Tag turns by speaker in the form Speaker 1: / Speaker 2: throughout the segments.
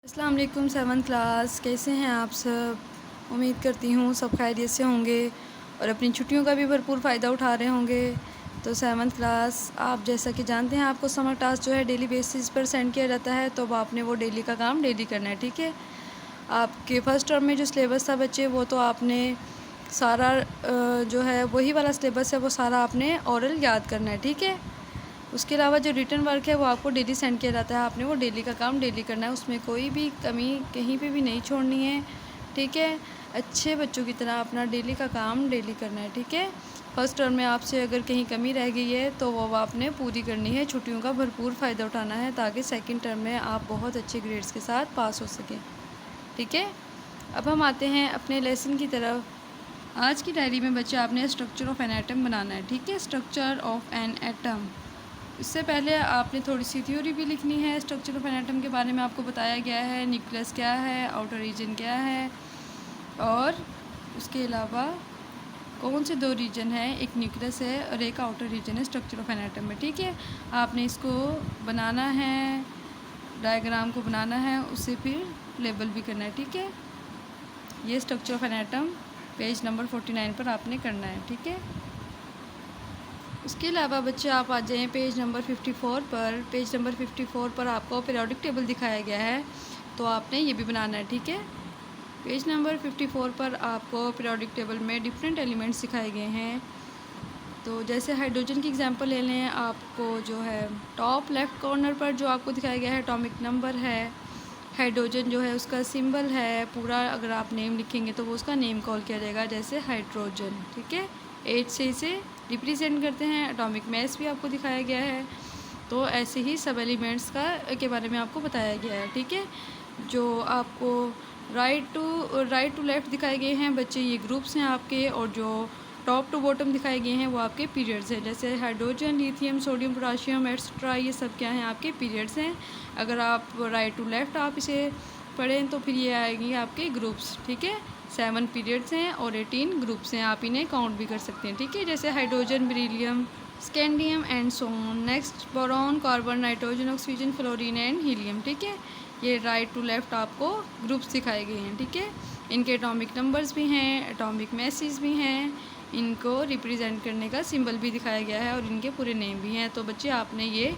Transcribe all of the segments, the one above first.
Speaker 1: अस्सलाम वालेकुम 7th class, कैसे हैं आप सब। उम्मीद करती हूँ सब खैरियत से होंगे और अपनी छुट्टियों का भी भरपूर फ़ायदा उठा रहे होंगे। तो 7th क्लास, आप जैसा कि जानते हैं आपको समर टास्क जो है डेली बेसिस पर सेंड किया जाता है, तो अब आपने वो डेली का काम डेली करना है, ठीक है। आपके फ़र्स्ट टर्म में जो सिलेबस था बच्चे, वो तो आपने सारा जो है वही वाला सिलेबस है, वो सारा आपने ओरल याद करना है, ठीक है। उसके अलावा जो रिटन वर्क है वो आपको डेली सेंड किया जाता है, आपने वो डेली का काम डेली करना है, उसमें कोई भी कमी कहीं पे भी नहीं छोड़नी है, ठीक है। अच्छे बच्चों की तरह अपना डेली का काम डेली करना है, ठीक है। फर्स्ट टर्म में आपसे अगर कहीं कमी रह गई है तो वो आपने पूरी करनी है, छुट्टियों का भरपूर फ़ायदा उठाना है ताकि सेकेंड टर्म में आप बहुत अच्छे ग्रेड्स के साथ पास हो सकें, ठीक है। अब हम आते हैं अपने लेसन की तरफ। आज की डायरी में बच्चे आपने स्ट्रक्चर ऑफ एन एटम बनाना है, ठीक है। स्ट्रक्चर ऑफ एन एटम, इससे पहले आपने थोड़ी सी थ्योरी भी लिखनी है। स्ट्रक्चर ऑफ एन एटम के बारे में आपको बताया गया है, न्यूक्लियस क्या है, आउटर रीजन क्या है, और उसके अलावा कौन से दो रीजन है, एक न्यूक्लियस है और एक आउटर रीजन है स्ट्रक्चर ऑफ एन एटम में, ठीक है। आपने इसको बनाना है, डायग्राम को बनाना है, उससे फिर लेबल भी करना है, ठीक है। ये structure of an atom page number 49 पर आपने करना है, ठीक है। उसके अलावा बच्चे आप आ जाएँ पेज नंबर 54 पर। पेज नंबर 54 पर आपको पीरियोडिक टेबल दिखाया गया है, तो आपने ये भी बनाना है, ठीक है। पेज नंबर 54 पर आपको पीरियोडिक टेबल में डिफरेंट एलिमेंट्स दिखाए गए हैं। तो जैसे हाइड्रोजन की एग्जांपल ले लें, आपको जो है टॉप लेफ़्ट कॉर्नर पर जो आपको दिखाया गया है एटॉमिक नंबर है, हाइड्रोजन जो है उसका सिंबल है, पूरा अगर आप नेम लिखेंगे तो वो उसका नेम कॉल किया जाएगा, जैसे हाइड्रोजन, ठीक है। 8 से इसे रिप्रेजेंट करते हैं। एटॉमिक मास भी आपको दिखाया गया है। तो ऐसे ही सब एलिमेंट्स के बारे में आपको बताया गया है, ठीक है। जो आपको राइट टू लेफ़्ट दिखाए गए हैं बच्चे, ये ग्रुप्स हैं आपके, और जो टॉप टू बॉटम दिखाए गए हैं वो आपके पीरियड्स हैं, जैसे hydrogen, lithium, sodium, potassium etcetera, ये सब क्या हैं, आपके पीरियड्स हैं। अगर आप राइट टू लेफ़्ट आप इसे पढ़ें तो फिर ये आएंगे आपके ग्रुप्स, ठीक है। 7 पीरियड्स हैं और 18 ग्रुप्स हैं, आप इन्हें काउंट भी कर सकते हैं, ठीक है। जैसे hydrogen, beryllium, scandium and so on. Next boron, carbon, nitrogen, oxygen, fluorine and helium, ठीक है। ये राइट टू लेफ़्ट आपको ग्रुप्स दिखाए गए हैं, ठीक है। इनके एटॉमिक नंबर्स भी हैं, एटॉमिक मैसेज भी हैं, इनको रिप्रेजेंट करने का सिंबल भी दिखाया गया है और इनके पूरे नेम भी हैं। तो बच्चे आपने ये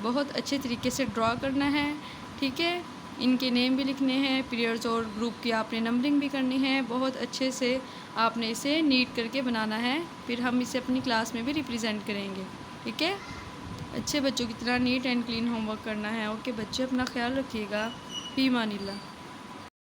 Speaker 1: बहुत अच्छे तरीके से ड्रा करना है, ठीक है। इनके नेम भी लिखने हैं, पीरियड्स और ग्रुप की आपने नंबरिंग भी करनी है, बहुत अच्छे से आपने इसे नीट करके बनाना है, फिर हम इसे अपनी क्लास में भी रिप्रेजेंट करेंगे, ठीक है। अच्छे बच्चों की तरह नीट एंड क्लीन होमवर्क करना है। ओके बच्चे, अपना ख्याल रखिएगा। फी मानिल्लाह।